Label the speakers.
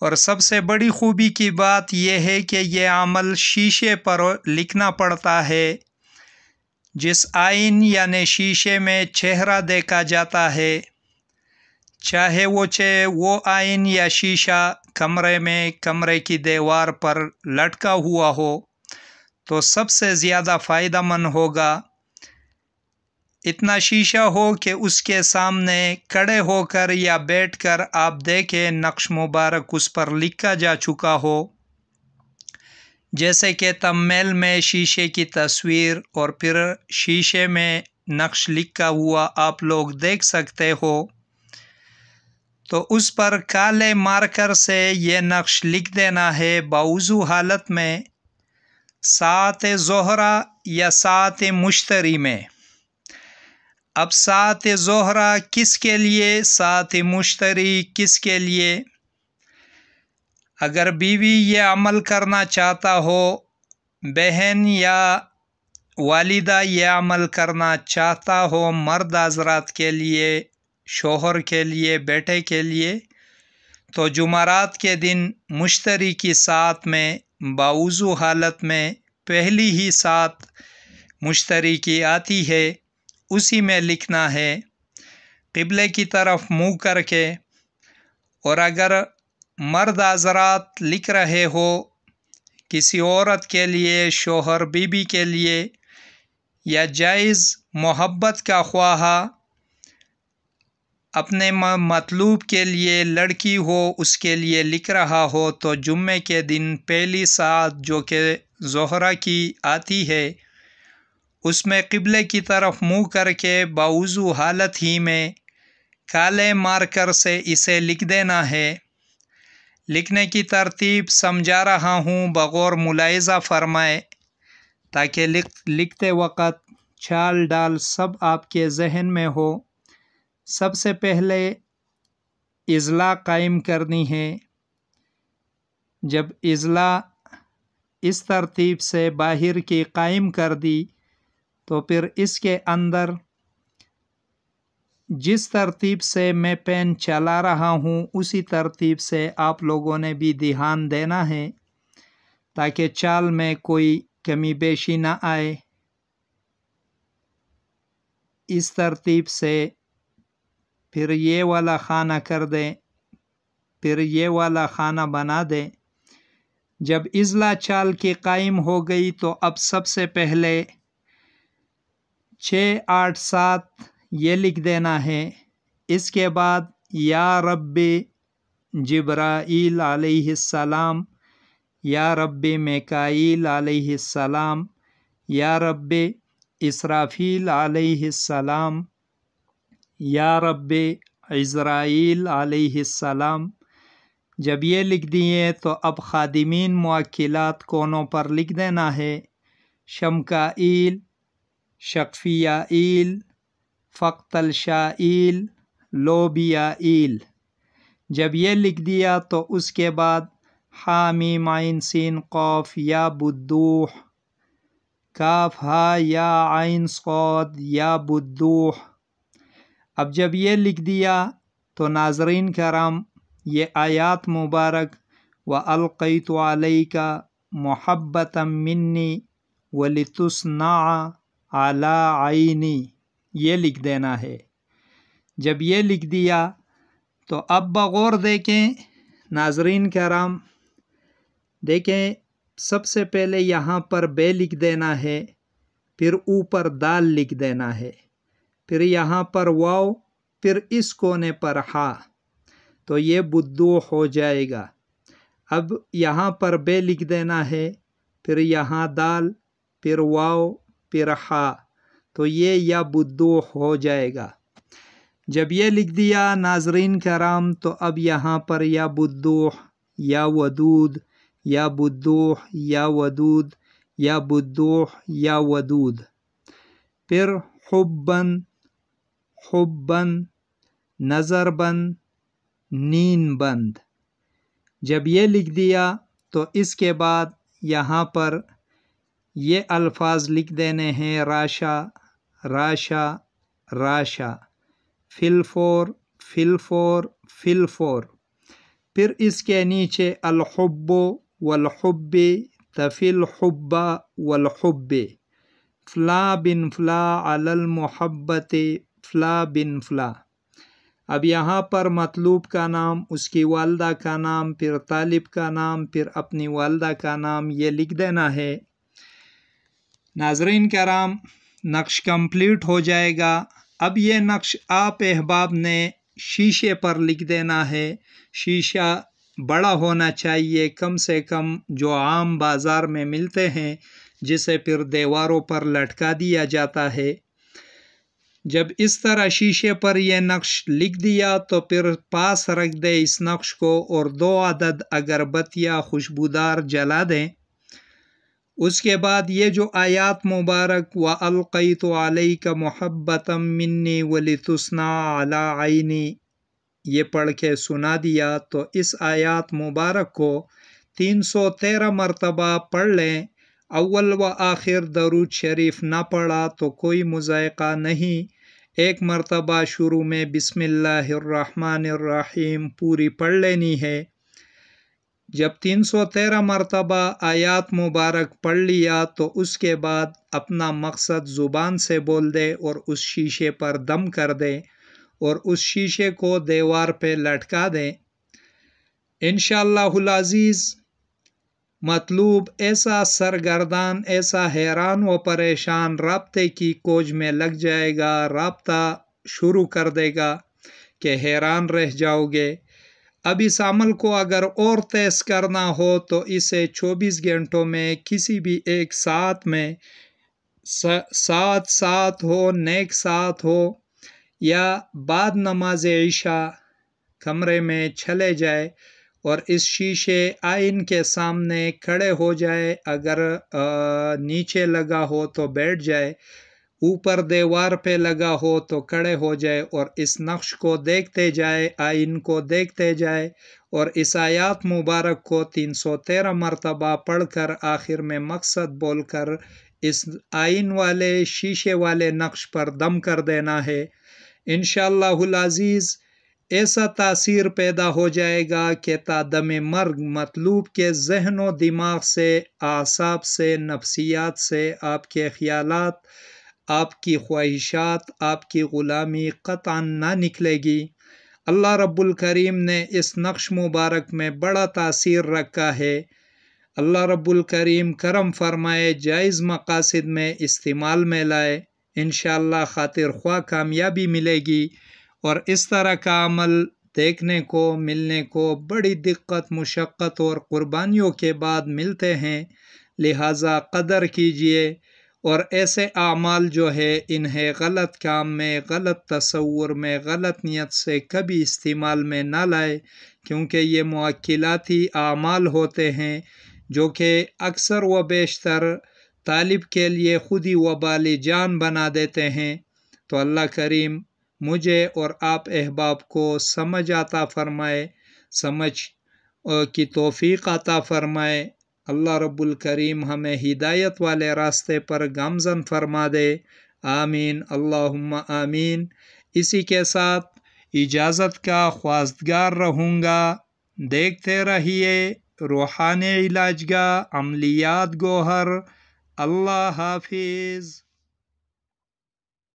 Speaker 1: اور سب سے بڑی خوبی کی بات یہ ہے کہ یہ عمل شیشے پر لکھنا پڑتا ہے۔ جس آئین یعنی شیشے میں چہرہ دیکھا جاتا ہے، چاہے وہ آئین یا شیشہ کمرے کی دیوار پر لٹکا ہوا ہو تو سب سے زیادہ فائدہ مند ہوگا۔ اتنا شیشہ ہو کہ اس کے سامنے کھڑے ہو کر یا بیٹھ کر آپ دیکھیں نقش مبارک اس پر لکھا جا چکا ہو، جیسے کہ تھمبنیل میں شیشے کی تصویر اور پھر شیشے میں نقش لکھا ہوا آپ لوگ دیکھ سکتے ہو۔ تو اس پر کالے مارکر سے یہ نقش لکھ دینا ہے باوضو حالت میں ساعت ظہرہ یا ساعت مشتری میں۔ اب ساعت ظہرہ کس کے لیے، ساعت مشتری کس کے لیے؟ اگر بیوی یہ عمل کرنا چاہتا ہو، بہن یا والدہ یہ عمل کرنا چاہتا ہو مرد حضرات کے لیے، شوہر کے لیے، بیٹے کے لیے، تو جمعرات کے دن مشتری کی ساعت میں باوضو حالت میں پہلی ہی ساعت مشتری کی آتی ہے، اسی میں لکھنا ہے قبلے کی طرف منہ کر کے۔ اور اگر مرد حضرات لکھ رہے ہو کسی عورت کے لیے، شوہر بیوی کے لیے، یا جائز محبت کا خواہاں اپنے مطلوب کے لیے لڑکی ہو اس کے لیے لکھ رہا ہو، تو جمعے کے دن پہلی ساعت جو کہ ظہرہ کی آتی ہے اس میں قبلے کی طرف منہ کر کے باوضو حالت ہی میں کالے مارکر سے اسے لکھ دینا ہے۔ لکھنے کی ترتیب سمجھا رہا ہوں، بغور ملاحظہ فرمائے تاکہ لکھتے وقت چال ڈال سب آپ کے ذہن میں ہو۔ سب سے پہلے اضلاع قائم کرنی ہے۔ جب اضلاع اس ترتیب سے باہر کی قائم کر دی تو پھر اس کے اندر جس ترتیب سے میں پین چلا رہا ہوں اسی ترتیب سے آپ لوگوں نے بھی دھیان دینا ہے تاکہ چال میں کوئی کمی بیشی نہ آئے۔ اس ترتیب سے پھر یہ والا خانہ کر دیں، پھر یہ والا خانہ بنا دیں۔ جب اضلاع چال کی قائم ہو گئی تو اب سب سے پہلے 6 8 7 یہ لکھ دینا ہے۔ اس کے بعد یا رب جبرائیل علیہ السلام، یا رب میکائیل علیہ السلام، یا رب اسرافیل علیہ السلام، یا رب عزرائیل علیہ السلام۔ جب یہ لکھ دیے تو اب خادمین موکلات کونوں پر لکھ دینا ہے شمکائیل، شقفیائیل، فقتلشائیل، لوبیائیل۔ جب یہ لکھ دیا تو اس کے بعد حامیم عین سین قاف یا بدوح، کاف ہا یا عین صاد یا بدوح۔ اب جب یہ لکھ دیا تو ناظرین کرام یہ آیات مبارک وَأَلْقَيْتُ عَلَيْكَ مُحَبَّةً مِّنِّي وَلِتُصْنَعَ عَلَىٰ عَيْنِي یہ لکھ دینا ہے۔ جب یہ لکھ دیا تو اب بغور دیکھیں ناظرین کرام، دیکھیں سب سے پہلے یہاں پر بے لکھ دینا ہے، پھر اوپر دال لکھ دینا ہے، پھر یہاں پر واو، پھر اس کونے پر ہا، تو یہ بدوح ہو جائے گا۔ اب یہاں پر بے لکھ دینا ہے، پھر یہاں دال، پھر واو، پھر ہا، تو یہ یا بدوح ہو جائے گا۔ جب یہ لکھ دیا ناظرین کرام تو اب یہاں پر یا بدوح، یا ودود، یا بدوح، یا ودود، یا بدوح، یا ودود، پھر حبن، حبن، نظر بند، نین بند۔ جب یہ لکھ دیا تو اس کے بعد یہاں پر یہ الفاظ لکھ دینے ہیں راشا، راشا، راشا، فی الفور، فی الفور، فی الفور۔ پھر اس کے نیچے الحب والحب تفی الحب والحب، فلا بن فلا علی المحبت فلا بن فلا۔ اب یہاں پر مطلوب کا نام، اس کی والدہ کا نام، پھر طالب کا نام، پھر اپنی والدہ کا نام، یہ لکھ دینا ہے۔ ناظرین کرام، نقش کمپلیٹ ہو جائے گا۔ اب یہ نقش آپ احباب نے شیشے پر لکھ دینا ہے۔ شیشہ بڑا ہونا چاہیے، کم سے کم جو عام بازار میں ملتے ہیں، جسے پھر دیواروں پر لٹکا دیا جاتا ہے۔ جب اس طرح شیشے پر یہ نقش لکھ دیا تو پھر پاس رکھ دے اس نقش کو، اور 2 عدد اگربتیاں خوشبودار جلا دیں۔ اس کے بعد یہ جو آیات مبارک وَأَلْقَيْتُ عَلَيْكَ مُحَبَّةً مِّنِّي وَلِتُصْنَعَ عَلَىٰ عَيْنِي، یہ پڑھ کے سنا دیا، تو اس آیات مبارک کو 313 مرتبہ پڑھ لیں۔ اول و آخر درود شریف نہ پڑھا تو کوئی مضائقہ نہیں۔ ایک مرتبہ شروع میں بسم اللہ الرحمن الرحیم پوری پڑھ لینی ہے۔ جب 313 مرتبہ آیات مبارک پڑھ لیا تو اس کے بعد اپنا مقصد زبان سے بول دے اور اس شیشے پر دم کر دے اور اس شیشے کو دیوار پہ لٹکا دیں۔ انشاءاللہ العزیز مطلوب ایسا سرگردان، ایسا حیران و پریشان رابطے کی کوج میں لگ جائے گا، رابطہ شروع کر دے گا کہ حیران رہ جاؤ گے۔ اب اس عمل کو اگر اور تیز کرنا ہو تو اسے 24 گھنٹوں میں کسی بھی ایک ساعت میں، ساتھ ہو، نیک ساتھ ہو، یا بعد نماز عشاء کمرے میں چلے جائے اور اس شیشے آئین کے سامنے کھڑے ہو جائے، اگر نیچے لگا ہو تو بیٹھ جائے، اوپر دیوار پہ لگا ہو تو کھڑے ہو جائے اور اس نقش کو دیکھتے جائے، آئین کو دیکھتے جائے، اور اس آیات مبارک کو 313 مرتبہ پڑھ کر آخر میں مقصد بول کر اس آئین والے شیشے والے نقش پر دم کر دینا ہے۔ انشاءاللہ العزیز ایسا تاثیر پیدا ہو جائے گا کہ تا دم مرگ مطلوب کے ذہن و دماغ سے، اعصاب سے، نفسیات سے آپ کے خیالات، آپ کی خواہشات، آپ کی غلامی قطعاً نہ نکلے گی۔ اللہ رب الکریم نے اس نقش مبارک میں بڑا تاثیر رکھا ہے۔ اللہ رب الکریم کرم فرمائے، جائز مقاصد میں استعمال میں لائے، انشاءاللہ خاطر خواہ کامیابی ملے گی۔ اور اس طرح کا عمل دیکھنے کو، ملنے کو بڑی دقت، مشقت اور قربانیوں کے بعد ملتے ہیں، لہٰذا قدر کیجئے، اور ایسے اعمال جو ہے انہیں غلط کام میں، غلط تصور میں، غلط نیت سے کبھی استعمال میں نہ لائے، کیونکہ یہ موکلاتی اعمال ہوتے ہیں جو کہ اکثر و بیشتر طالب کے لیے خود ہی وبال جان بنا دیتے ہیں۔ تو اللہ کریم مجھے اور آپ احباب کو سمجھ عطا فرمائے، سمجھ کی توفیق عطا فرمائے۔ اللہ رب الکریم ہمیں ہدایت والے راستے پر گامزن فرما دے، آمین اللہم آمین۔ اسی کے ساتھ اجازت کا خواستگار رہوں گا۔ دیکھتے رہیے روحانی علاج گاہ، عملیات گوہر۔ اللہ حافظ۔